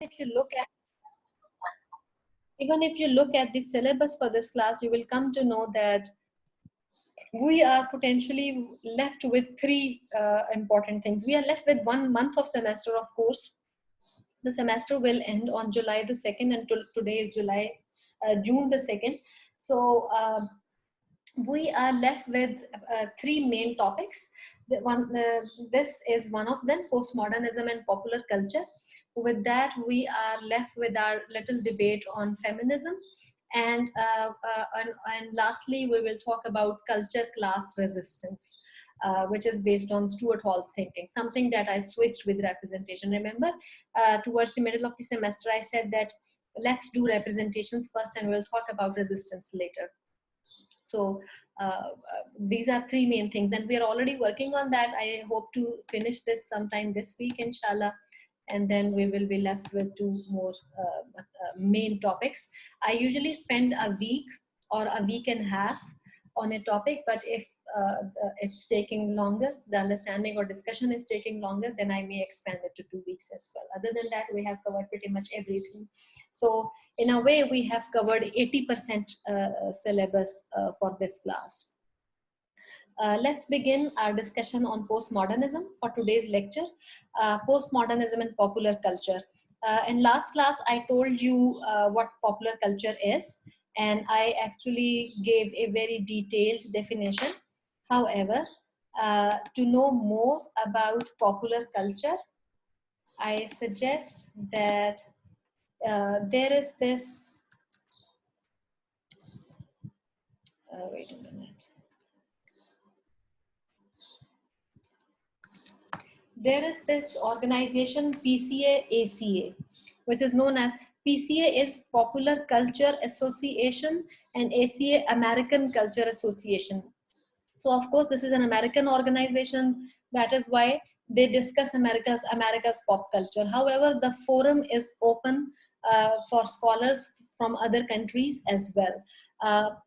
if you look at even if you look at the syllabus for this class, you will come to know that we are potentially left with three important things. We are left with 1 month of semester, of course. The semester will end on July the 2nd, and today is June the 2nd. So we are left with three main topics. This is one of them: postmodernism and popular culture. With that, we are left with our little debate on feminism, and lastly, we will talk about culture class resistance, which is based on Stuart Hall's thinking, something that I switched with representation. Remember, towards the middle of the semester, I said that let's do representations first and we'll talk about resistance later. So these are three main things, and we are already working on that. I hope to finish this sometime this week, inshallah, and then we will be left with two more main topics. I usually spend a week or a week and a half on a topic, but if it's taking longer, the understanding or discussion is taking longer, then I may expand it to 2 weeks as well. Other than that, we have covered pretty much everything. So in a way, we have covered 80% syllabus for this class. Let's begin our discussion on postmodernism for today's lecture. Postmodernism and popular culture. In last class, I told you what popular culture is, and I actually gave a very detailed definition. However, to know more about popular culture, I suggest that there is this, wait a minute. There is this organization PCA-ACA, which is known as PCA is Popular Culture Association and ACA American Culture Association. So of course, this is an American organization. That is why they discuss America's pop culture. However, the forum is open for scholars from other countries as well.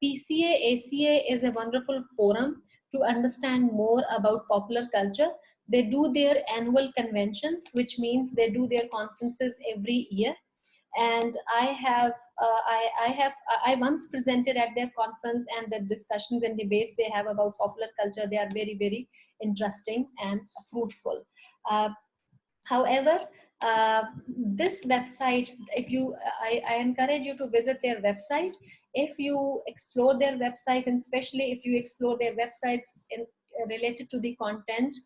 PCA-ACA is a wonderful forum to understand more about popular culture. They do their annual conventions, which means they do their conferences every year. And I once presented at their conference, and the discussions and debates they have about popular culture, they are very, very interesting and fruitful. However, this website, I encourage you to visit their website. If you explore their website, and especially if you explore their website related to the content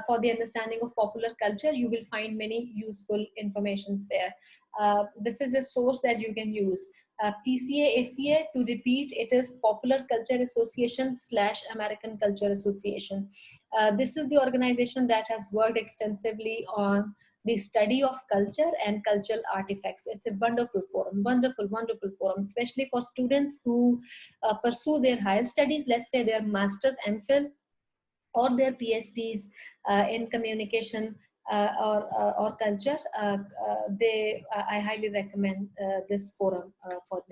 for the understanding of popular culture, you will find many useful informations there. This is a source that you can use. PCA-ACA, to repeat, it is Popular Culture Association / American Culture Association. This is the organization that has worked extensively on the study of culture and cultural artifacts. It's a wonderful forum, wonderful forum, especially for students who pursue their higher studies, let's say their master's, MPhil, or their PhDs in communication or culture. I highly recommend this forum for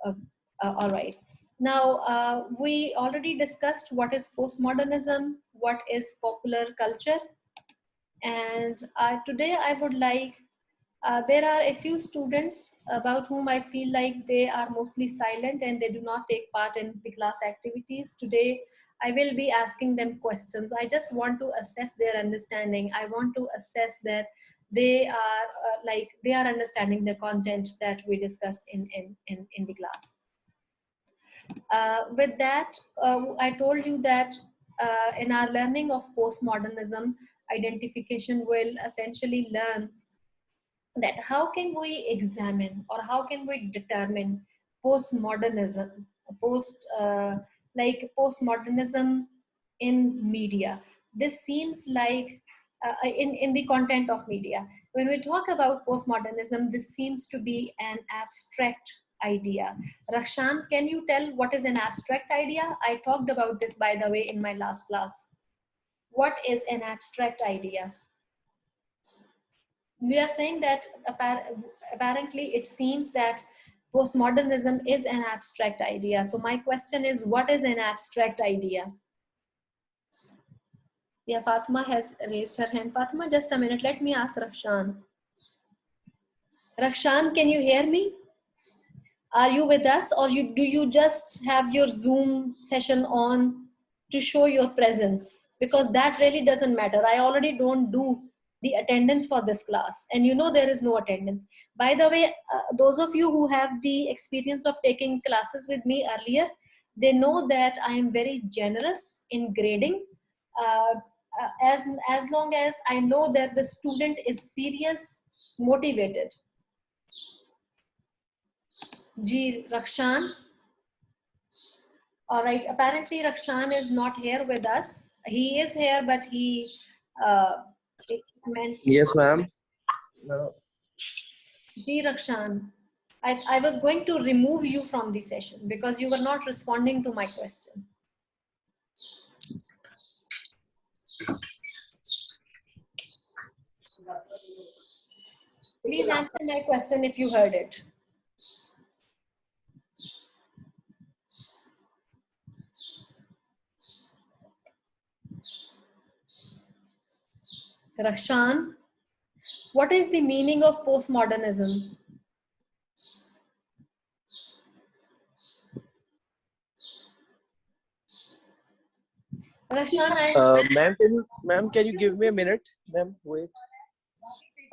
them. All right. Now, we already discussed what is postmodernism, what is popular culture, and today I would like, there are a few students about whom I feel like they are mostly silent and they do not take part in the class activities. Today, I will be asking them questions. I just want to assess their understanding. I want to assess that they are they are understanding the content that we discuss in the class. With that, I told you that in our learning of postmodernism, identification will essentially learn that how can we examine or how can we determine postmodernism, postmodernism in media. This seems like in the content of media. When we talk about postmodernism, this seems to be an abstract idea. Rakshan, can you tell what is an abstract idea? I talked about this, by the way, in my last class. What is an abstract idea? We are saying that apparently it seems that postmodernism is an abstract idea. So my question is, what is an abstract idea? Yeah, Fatima has raised her hand. Fatima, just a minute. Let me ask Rafshan. Rakshan, can you hear me? Are you with us, or do you just have your Zoom session on to show your presence? Because that really doesn't matter. I already don't do the attendance for this class, and you know there is no attendance. By the way, those of you who have the experience of taking classes with me earlier, they know that I am very generous in grading. Uh, as long as I know that the student is serious, motivated. Ji, Rakshan. All right. Apparently, Rakshan is not here with us. He is here, but he meant. Yes, ma'am. No. Ji, Rakshan, I was going to remove you from the session because you were not responding to my question. Please answer my question if you heard it. Rakshan, what is the meaning of postmodernism? Rakshan, Ma'am, can you give me a minute? Ma'am, wait.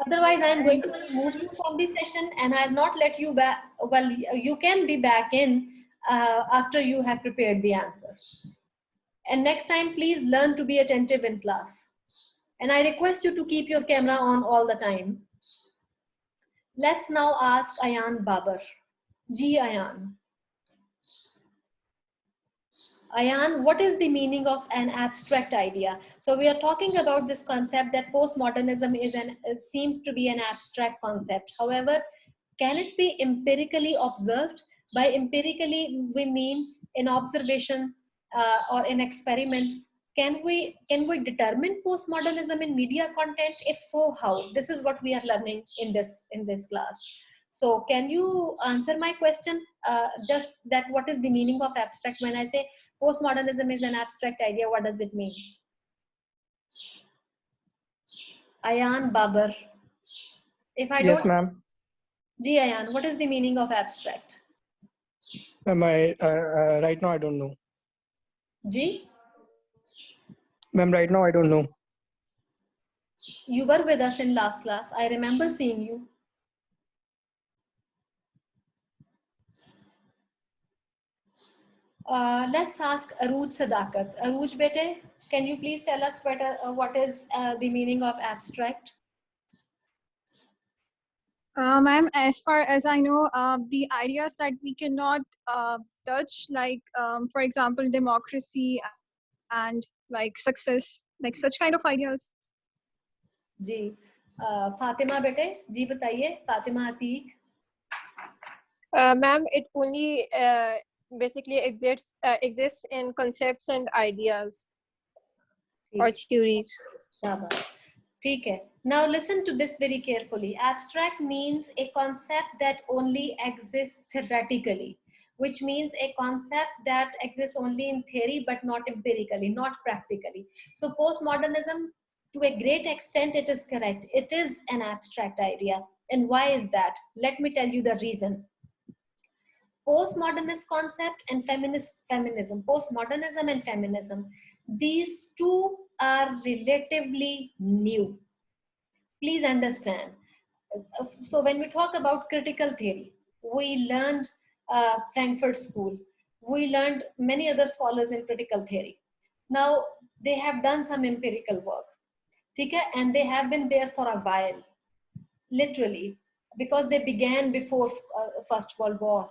otherwise I am going to remove you from the session, and I have not let you back. Well, you can be back in after you have prepared the answers. And next time, please learn to be attentive in class. And I request you to keep your camera on all the time. Let's now ask Ayan Babar. Ji Ayan. Ayan, what is the meaning of an abstract idea? So we are talking about this concept that postmodernism seems to be an abstract concept. However, can it be empirically observed? By empirically, we mean in observation or in experiment. Can we determine postmodernism in media content? If so, how? This is what we are learning in this class. So can you answer my question? Just that, what is the meaning of abstract? When I say postmodernism is an abstract idea, what does it mean? Ayan Babar. If I Yes, don't. ma'am. Ji Ayan, what is the meaning of abstract? Right now I don't know. Ji? Ma'am, right now I don't know. You were with us in last class. I remember seeing you. Let's ask Aruj Sadakat. Aruj bete, can you please tell us what is the meaning of abstract? Ma'am, as far as I know, the ideas that we cannot touch, like, for example, democracy and like success, like such kind of ideas. Ji. Fatima bete, ji bataiye, Fatima Atiq. Ma'am, it only basically exists in concepts and ideas or theories. Okay. Now listen to this very carefully. Abstract means a concept that only exists theoretically, which means a concept that exists only in theory but not empirically, not practically. So postmodernism, to a great extent, it is correct. It is an abstract idea. And why is that? Let me tell you the reason. Postmodernist concept and feminism, postmodernism and feminism, these two are relatively new. Please understand. So when we talk about critical theory, we learned Frankfurt School. We learned many other scholars in critical theory. Now they have done some empirical work, and they have been there for a while, literally, because they began before First World War.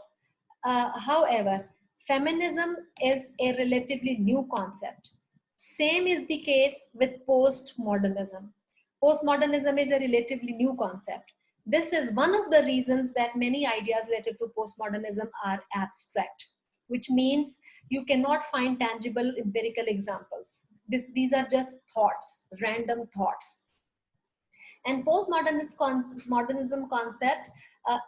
However, feminism is a relatively new concept. Same is the case with postmodernism. Postmodernism is a relatively new concept. This is one of the reasons that many ideas related to postmodernism are abstract, which means you cannot find tangible empirical examples. These are just thoughts, random thoughts. And modernism concept,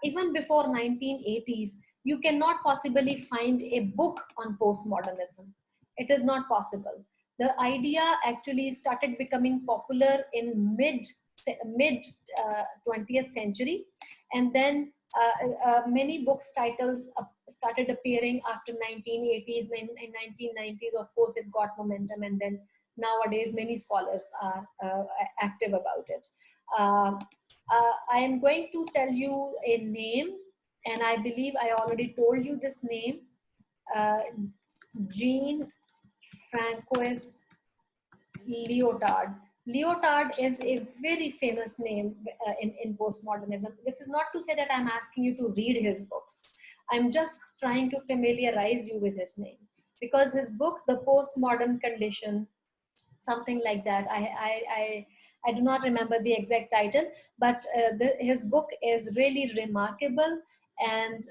even before 1980s, you cannot possibly find a book on postmodernism. It is not possible. The idea actually started becoming popular in mid 20th century, and then many books titles started appearing after 1980s and 1990s. Of course, it got momentum, and then nowadays many scholars are active about it. I am going to tell you a name, and I believe I already told you this name. Jean Francois Lyotard. Lyotard is a very famous name in postmodernism. This is not to say that I'm asking you to read his books. I'm just trying to familiarize you with his name, because his book, The Postmodern Condition, something like that. I do not remember the exact title, but his book is really remarkable, and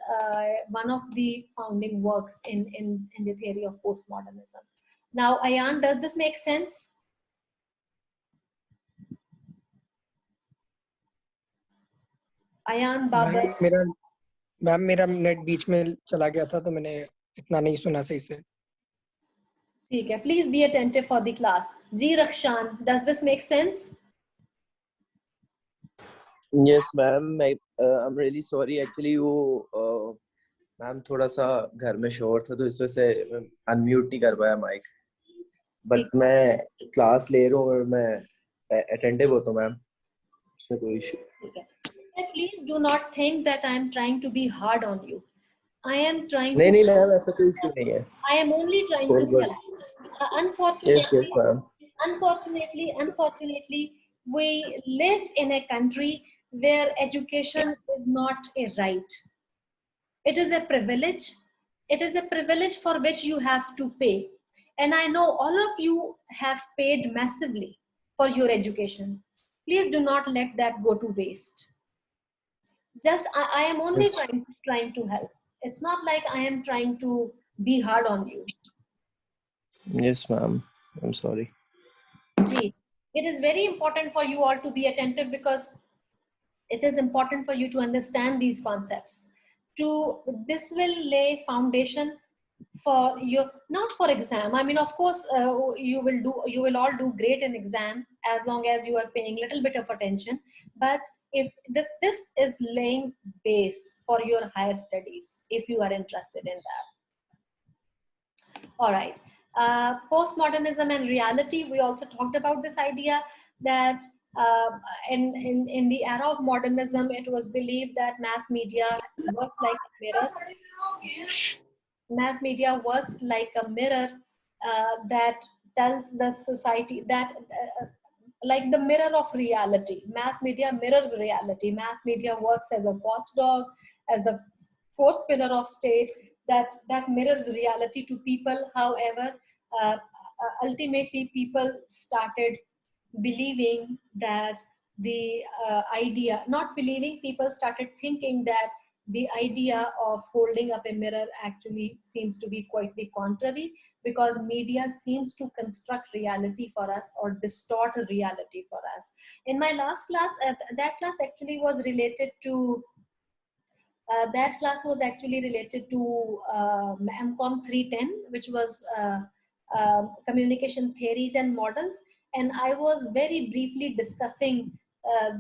one of the founding works in the theory of postmodernism. Now, Ayan, does this make sense? Ayan Babar. Ma'am मेरा net बीच में चला गया था तो मैंने इतना नहीं सुना सही से. ठीक है, please be attentive for the class. Ji Rakshan, does this make sense? Yes, ma'am. I'm really sorry. Actually, वो मैम थोड़ा सा घर में शोर था तो इस वजह से अनम्यूट नहीं कर पाया माइक. बट मैं क्लास ले रहा हूँ और मैं अटेंटिव होता हूँ मैम. उसमें कोई इशू. ठीक है. Please do not think that I am trying to be hard on you. I am trying नहीं to. नहीं मैम ऐसा कोई इशू नहीं है. I am only trying to help. Yes, ma'am. Unfortunately, we live in a country where education is not a right. It is a privilege. It is a privilege for which you have to pay. And I know all of you have paid massively for your education. Please do not let that go to waste. Just, I am only Yes. trying to help. It's not like I am trying to be hard on you. Yes, ma'am. I'm sorry. Gee, it is very important for you all to be attentive, because it is important for you to understand these concepts. This will lay foundation for your, not for exam. I mean, of course, you will all do great in exam as long as you are paying little bit of attention. But if this is laying base for your higher studies, if you are interested in that. All right. Postmodernism and reality. We also talked about this idea that in the era of modernism, it was believed that mass media works like a mirror. Mass media works like a mirror that tells the society that, like the mirror of reality. Mass media mirrors reality. Mass media works as a watchdog, as the fourth pillar of state that mirrors reality to people. However, ultimately people started believing that the idea, not believing, people started thinking that the idea of holding up a mirror actually seems to be quite the contrary, because media seems to construct reality for us or distort reality for us. In my last class, that class actually was related to MCOM 310, which was communication theories and models. And I was very briefly discussing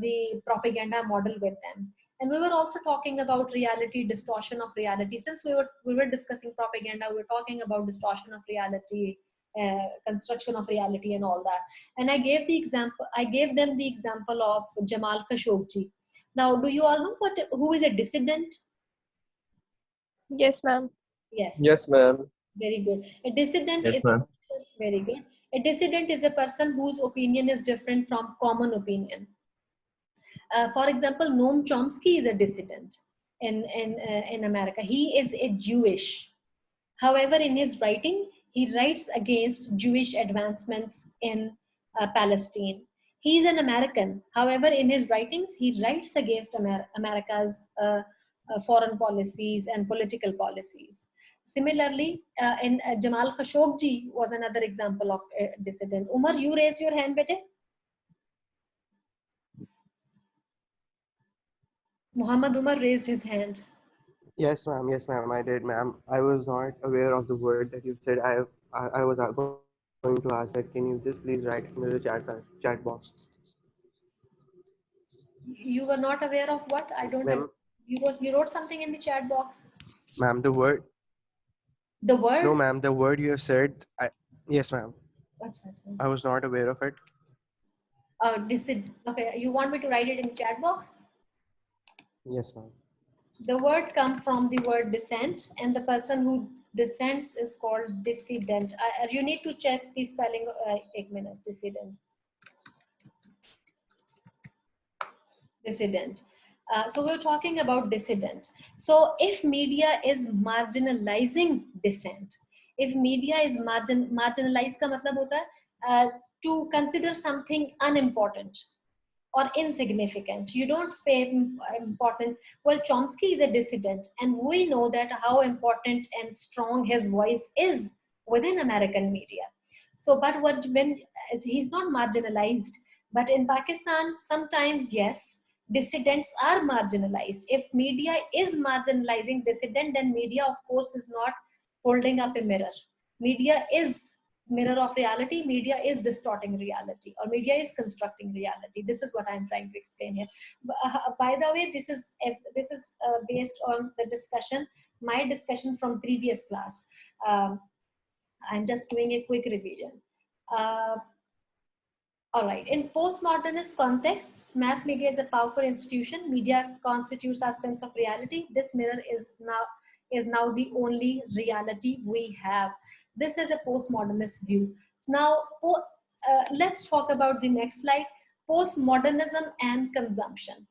the propaganda model with them. And we were also talking about reality, distortion of reality. Since we were discussing propaganda, we were talking about distortion of reality, construction of reality and all that. And I gave them the example of Jamal Khashoggi. Now, do you all know who is a dissident? Yes, ma'am. Yes. Yes, ma'am. Very good. A dissident Yes, is ma'am. very good. A dissident is a person whose opinion is different from common opinion. For example, Noam Chomsky is a dissident in America. He is a Jewish. However, in his writing, he writes against Jewish advancements in Palestine. He is an American. However, in his writings, he writes against America's foreign policies and political policies. Similarly, Jamal Khashoggi was another example of a dissident. Umar, you raise your hand, bete. Muhammad Umar raised his hand. Yes, ma'am. Yes, ma'am. I did, ma'am. I was not aware of the word that you said. I was going to ask that. Can you just please write in the chat box? You were not aware of what? I don't. Ma'am, You wrote something in the chat box. ma'am, the word. The word. No, ma'am, the word you have said. Yes, ma'am. What's that? I was not aware of it. Okay, you want me to write it in the chat box? Yes, ma'am. The word comes from the word dissent, and the person who dissents is called dissident. You need to check the spelling. Ek minute, dissident. Dissident. So we're talking about dissident. So if media is marginalizing dissent, if media is marginalized का मतलब होता है to consider something unimportant or insignificant. You don't pay importance. Well, Chomsky is a dissident, and we know that how important and strong his voice is within American media. So, but when he's not marginalized, but in Pakistan, sometimes yes, dissidents are marginalized. If media is marginalizing dissident, then media, of course, is not holding up a mirror. Media is mirror of reality. Media is distorting reality, or media is constructing reality. This is what I'm trying to explain here. By the way, this is based on the discussion, my discussion from previous class. I'm just doing a quick revision. All right. In postmodernist context, mass media is a powerful institution. Media constitutes our sense of reality. This mirror is now the only reality we have. This is a postmodernist view. Now, let's talk about the next slide. Postmodernism and consumption.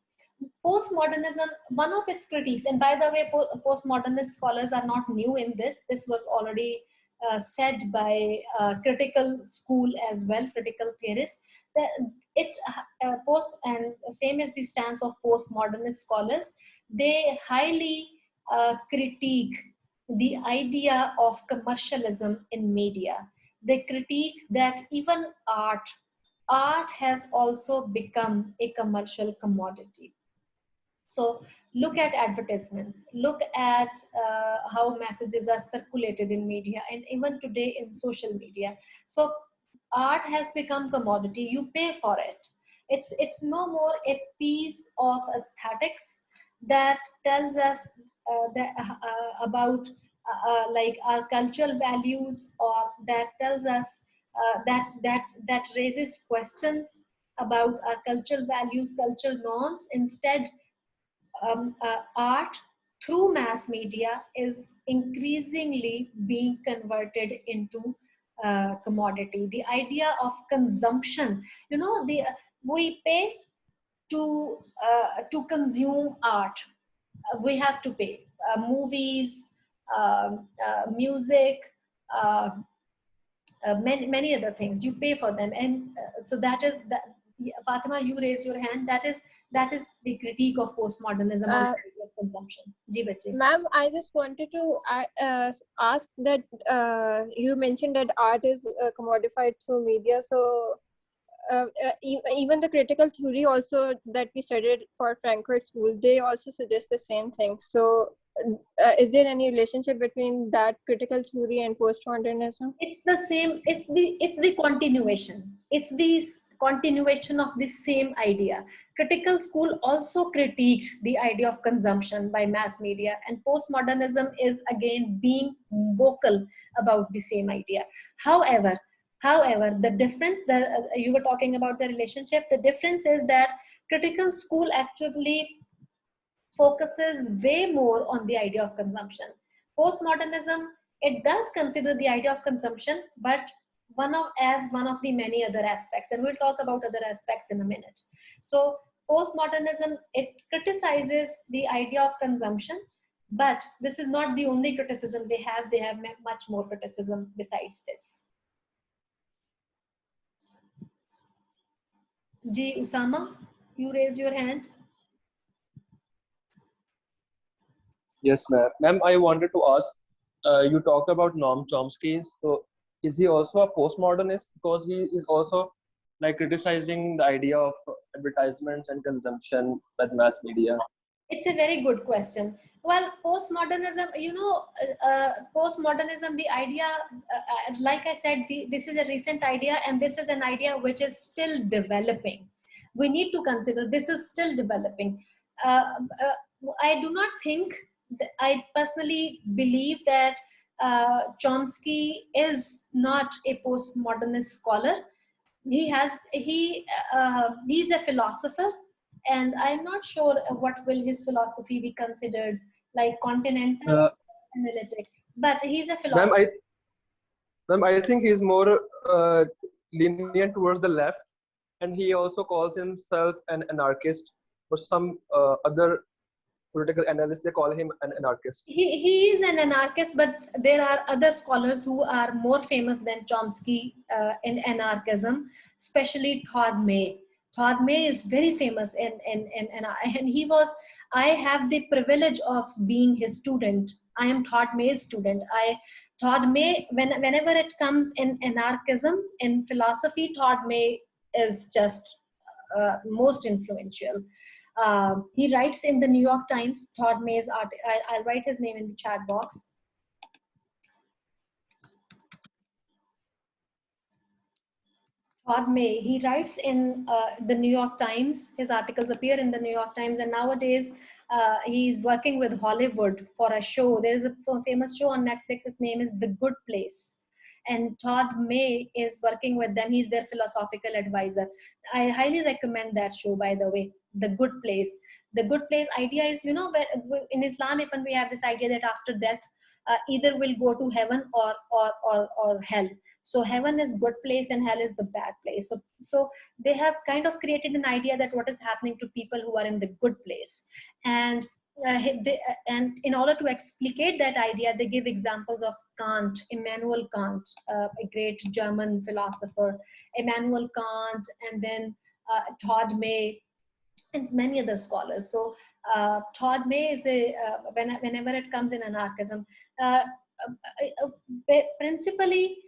Postmodernism, one of its critiques, and by the way, postmodernist scholars are not new in this. This was already said by critical school as well, critical theorists. That and same as the stance of postmodernist scholars, they highly critique the idea of commercialism in media. They critique that even art has also become a commercial commodity. So look at advertisements, look at how messages are circulated in media, and even today in social media. So art has become commodity. You pay for it. It's no more a piece of aesthetics that tells us about like our cultural values, or that tells us that raises questions about our cultural values, cultural norms. Instead, art through mass media is increasingly being converted into commodity. The idea of consumption, we pay to consume art. We have to pay movies, music, uh, many other things. You pay for them, and so that is that. Fatima, you raise your hand. That is the critique of postmodernism on the idea of consumption. Ji bache. Ma'am, I just wanted to ask that you mentioned that art is commodified through media. So even the critical theory also that we studied for Frankfurt School, they also suggest the same thing. So is there any relationship between that critical theory and postmodernism? It's the same. It's the continuation. It's the continuation of the same idea. Critical school also critiqued the idea of consumption by mass media, and postmodernism is again being vocal about the same idea. However, the difference that you were talking about the relationship, the difference is that critical school actually focuses way more on the idea of consumption. Postmodernism, it does consider the idea of consumption, but one of the many other aspects, and we'll talk about other aspects in a minute. So postmodernism, it criticizes the idea of consumption, but this is not the only criticism they have. They have much more criticism besides this. Ji Usama, you raise your hand. Yes, ma'am. Ma'am, I wanted to ask, you talked about Noam Chomsky. So is he also a postmodernist? Because he is also like criticizing the idea of advertisements and consumption by the mass media. It's a very good question. Well, postmodernism, postmodernism, the idea, like I said, this is a recent idea, and this is an idea which is still developing. we need to consider this is still developing. Uh, uh, I do not think, I personally believe that Chomsky is not a postmodernist scholar. He's a philosopher, and I'm not sure what will his philosophy be considered, like continental Uh, analytic, but he's a ma'am, philosopher. I think he's more lenient towards the left, and he also calls himself an anarchist. For some other political analysts, they call him an anarchist. He is an anarchist, but there are other scholars who are more famous than Chomsky in anarchism, especially Todd May. Todd May is very famous and he was, I have the privilege of being his student. I am Todd May's student. Todd May, whenever it comes in anarchism, in philosophy, Todd May is just most influential. He writes in the New York Times, Todd May's I'll write his name in the chat box. Todd May, he writes in the New York Times. His articles appear in the New York Times, and nowadays he's working with Hollywood for a show. There's a famous show on Netflix. His name is The Good Place. And Todd May is working with them. He's their philosophical advisor. I highly recommend that show, by the way, The Good Place. The Good Place idea is, you know, in Islam, even we have this idea that after death, either we'll go to heaven or hell. So heaven is good place and hell is the bad place. So they have kind of created an idea that what is happening to people who are in the good place. And and in order to explicate that idea, they give examples of Kant, Immanuel Kant, a great German philosopher, Immanuel Kant, and then Todd May, and many other scholars. So Todd May is whenever it comes in anarchism, principally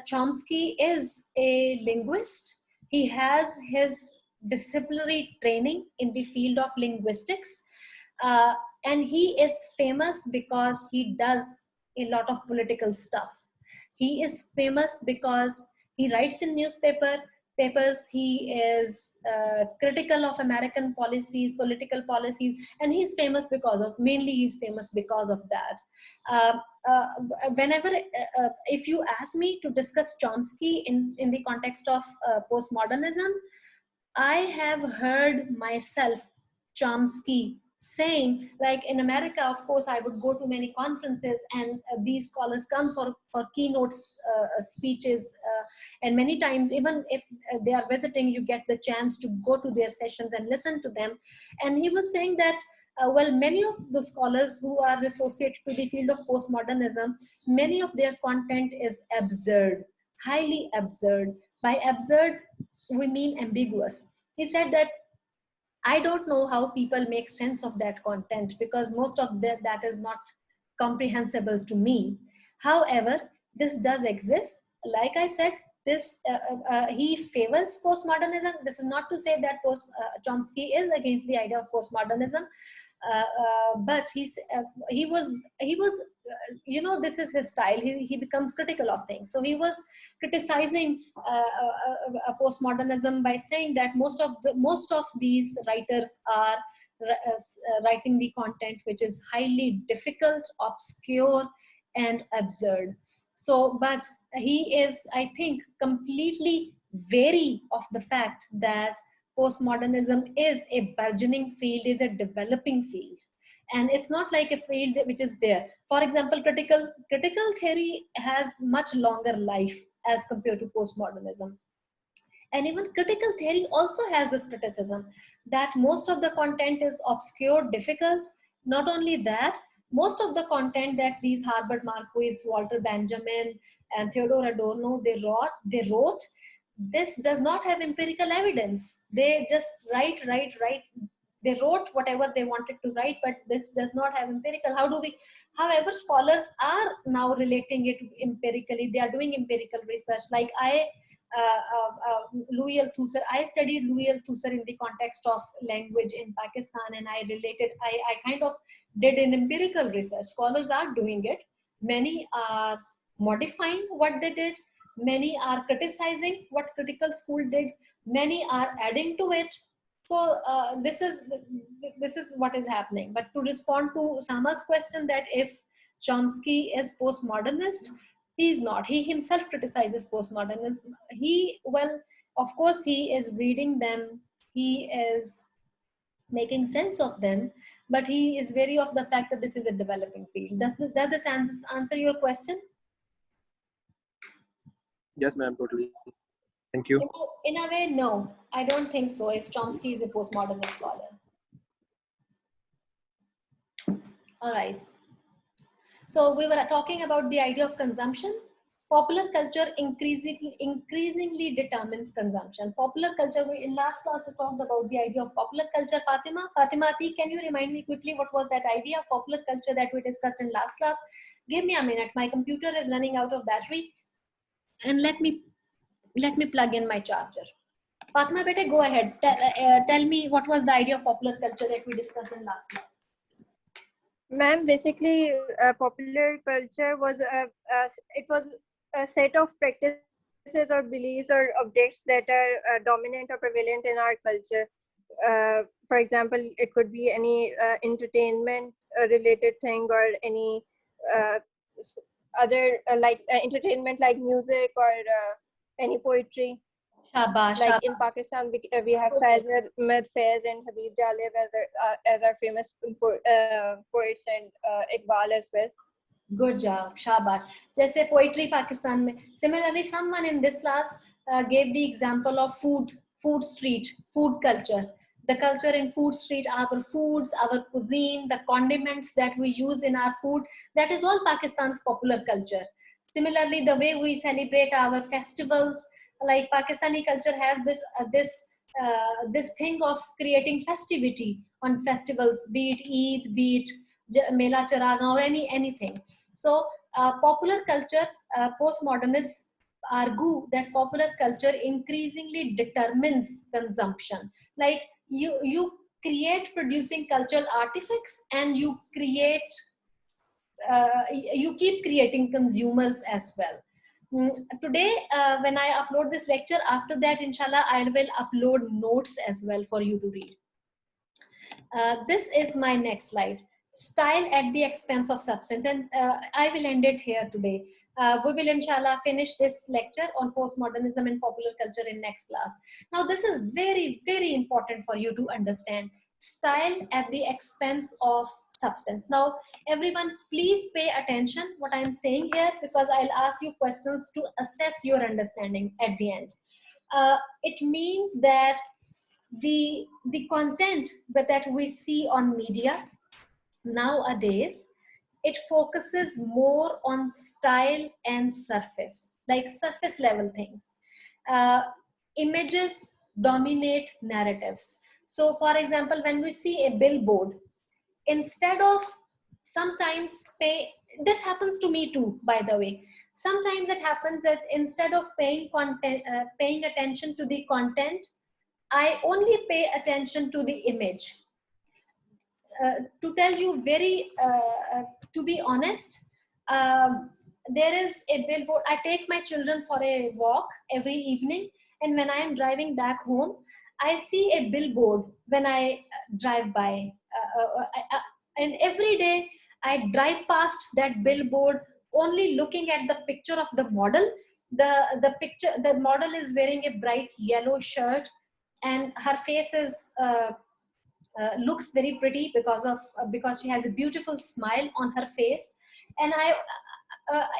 Chomsky is a linguist. He has his disciplinary training in the field of linguistics. And he is famous because he does a lot of political stuff. He is famous because he writes in papers. He is critical of American policies, political policies, and he's famous because of, mainly he's famous because of that. Whenever, if you ask me to discuss Chomsky in the context of postmodernism, I have heard myself Chomsky saying, like in America, of course, I would go to many conferences and these scholars come for keynotes speeches. And many times, even if they are visiting, you get the chance to go to their sessions and listen to them. And he was saying that, well, many of the scholars who are associated to the field of postmodernism, many of their content is absurd, highly absurd. By absurd, we mean ambiguous. He said that I don't know how people make sense of that content because most of that is not comprehensible to me. However, this does exist. Like I said, this he favors postmodernism. This is not to say that Chomsky is against the idea of postmodernism, but he was you know, this is his style. He becomes critical of things. So he was criticizing postmodernism by saying that most of these writers are writing the content which is highly difficult, obscure, and absurd. So, but he is, I think, completely wary of the fact that postmodernism is a burgeoning field, is a developing field. And it's not like a field which is there. For example, critical theory has much longer life as compared to postmodernism. And even critical theory also has this criticism that most of the content is obscure, difficult. Not only that, most of the content that these Herbert Marcuse, Walter Benjamin, and Theodore Adorno, they wrote, this does not have empirical evidence. They just write. They wrote whatever they wanted to write, but this does not have empirical. However, scholars are now relating it empirically. They are doing empirical research. Like Louis Althusser, I studied Louis Althusser in the context of language in Pakistan, and I kind of did an empirical research. Scholars are doing it. Many are modifying what they did. Many are criticizing what critical school did. Many are adding to it. So this is what is happening. But to respond to Sama's question that if Chomsky is postmodernist, he is not. He himself criticizes postmodernism. Well, of course, he is reading them. He is making sense of them, but he is wary of the fact that this is a developing field. Does this answer your question? Yes, ma'am, totally. Thank you. In a way, no, I don't think so. If Chomsky is a postmodernist scholar. All right. So we were talking about the idea of consumption. Popular culture increasingly determines consumption. Popular culture, in last class we talked about the idea of popular culture. Fatima Ati, can you remind me quickly what was that idea of popular culture that we discussed in last class? Give me a minute. My computer is running out of battery, and let me plug in my charger. Fatima, bete, go ahead. Tell me what was the idea of popular culture that we discussed in last class. Ma'am, basically, popular culture was a set of practices or beliefs or objects that are dominant or prevalent in our culture. For example, it could be any entertainment related thing or any other entertainment like music or any poetry. Shabash, Like shabash. in Pakistan, we have Faiz Ahmed Faiz and Habib Jalib as our famous poets, and Iqbal as well. Good job, shabash. Jaise poetry Pakistan mein. Similarly, someone in this class gave the example of food street, food culture. The culture in food street, our foods, our cuisine, the condiments that we use in our food, that is all Pakistan's popular culture. Similarly, the way we celebrate our festivals, like Pakistani culture has this thing of creating festivity on festivals, be it Eid, be it Mela Charaga or anything. So popular culture, postmodernists argue that popular culture increasingly determines consumption. Like you create producing cultural artifacts, and you keep creating consumers as well. Today, when I upload this lecture, after that, inshallah, I will upload notes as well for you to read. This is my next slide. Style at the expense of substance. And I will end it here today. We will, inshallah, finish this lecture on postmodernism and popular culture in next class. Now, this is very, very important for you to understand. Style at the expense of substance. Now, everyone, please pay attention what I'm saying here, because I'll ask you questions to assess your understanding at the end. It means that the content that we see on media nowadays, it focuses more on style and surface level things. Images dominate narratives. So for example, when we see a billboard, instead of sometimes this happens to me too, by the way. Sometimes it happens that instead of paying attention to the content, I only pay attention to the image. To tell you to be honest, there is a billboard. I take my children for a walk every evening, and when I am driving back home, I see a billboard when I drive by. And every day I drive past that billboard only looking at the picture of the model. The model is wearing a bright yellow shirt, and her face is looks very pretty because she has a beautiful smile on her face. And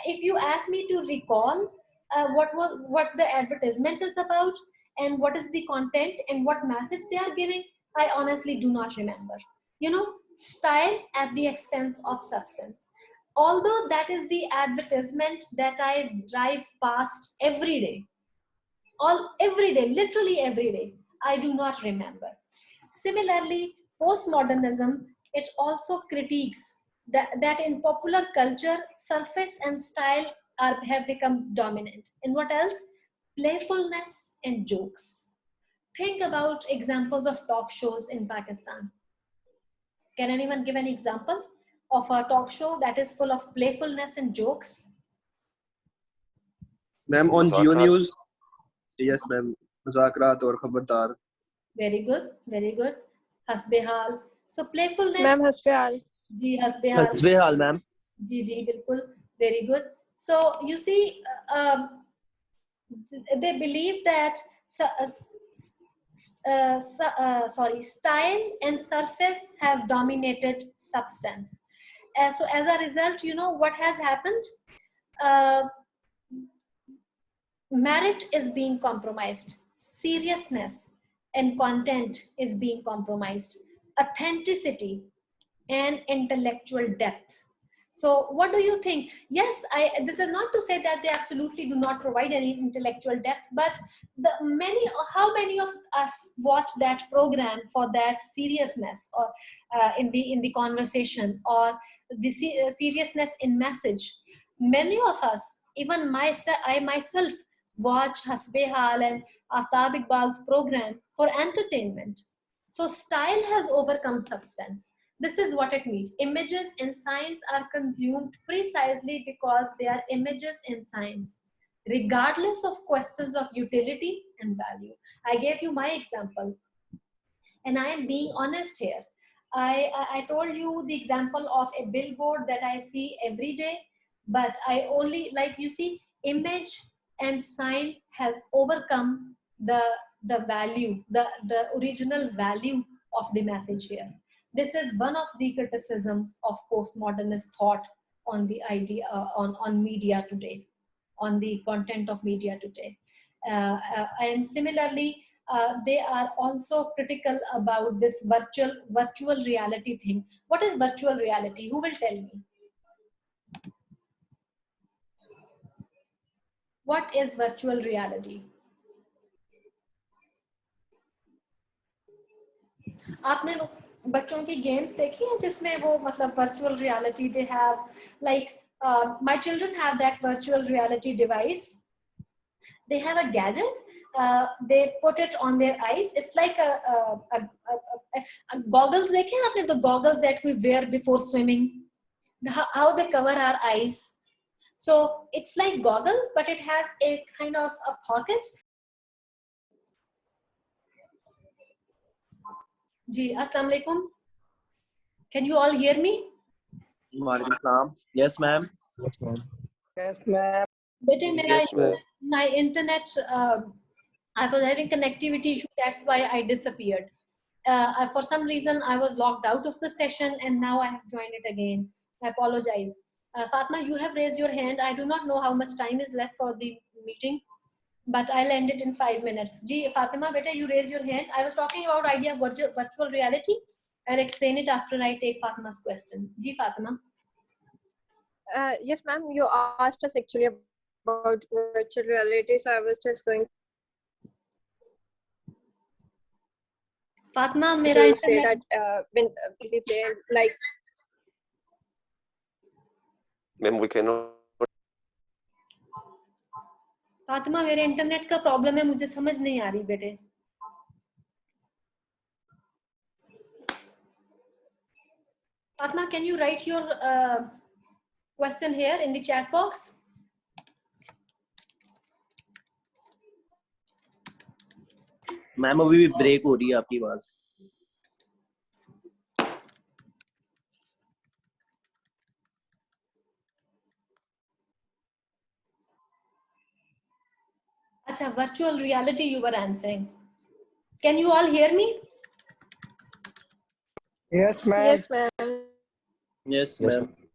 if you ask me to recall what the advertisement is about and what is the content and what message they are giving, I honestly do not remember. Style at the expense of substance. Although that is the advertisement that I drive past every day, literally every day, I do not remember. Similarly, postmodernism, it also critiques that in popular culture, surface and style have become dominant. And what else? Playfulness and jokes. Think about examples of talk shows in Pakistan. Can anyone give an example of a talk show that is full of playfulness and jokes? Ma'am, on Geo News, yes, ma'am. मुज़ाकरात और खबरदार. Very good, very good. Hasbehal. So playfulness. Ma'am, Hasbehal. जी हस्बेहाल. हस्बेहाल ma'am. जी जी बिल्कुल. Very good. So you see, they believe that style and surface have dominated substance. So as a result, you know what has happened? Merit is being compromised. Seriousness and content is being compromised. Authenticity and intellectual depth. So what do you think? Yes, this is not to say that they absolutely do not provide any intellectual depth, but how many of us watch that program for that seriousness, or in the conversation, or the seriousness in message? Many of us, even I myself, watch Hasbehal and Aftab Iqbal's program for entertainment. So style has overcome substance. This is what it means. Images in science are consumed precisely because they are images in science, regardless of questions of utility and value. I gave you my example, and I am being honest here. I told you the example of a billboard that I see every day, but I only, like you see, image and sign has overcome the value, the original value of the message here. This is one of the criticisms of postmodernist thought on the idea, on media today, on the content of media today. And similarly, they are also critical about this virtual reality thing. What is virtual reality? Who will tell me? What is virtual reality? आपने बच्चों की games देखी हैं जिसमें वो मतलब virtual reality they have, like my children have that virtual reality device. They have a gadget. They put it on their eyes. It's like a goggles. देखे हैं आपने the goggles that we wear before swimming? How they cover our eyes. So it's like goggles, but it has a kind of a pocket. Ji, Assalamu alaikum. Can you all hear me? Walaikum salam. Yes, ma'am. Yes, ma'am. Yes, ma'am. Bete, Yes, ma'am. my internet, I was having connectivity issue. That's why I disappeared. For some reason, I was locked out of the session, and now I have joined it again. I apologize. Fatma, you have raised your hand. I do not know how much time is left for the meeting, but I'll end it in 5 minutes. Ji, Fatima, beta, you raise your hand. I was talking about idea of virtual reality. I'll explain it after I take Fatma's question. Ji, Fatima. Yes, ma'am. You asked us actually about virtual reality, so I was just going Fatma, mera to say internet. that when we play like. Ma'am, we cannot. Fatima मेरे internet का problem है, मुझे समझ नहीं आ रही बेटे. Fatma, can you write your question here in the chat box? Ma'am अभी भी ब्रेक हो रही है आपकी आवाज. अच्छा, virtual reality you were answering. Can you all hear me? Yes, ma'am. Yes, ma'am. Yes, Yes, ma'am.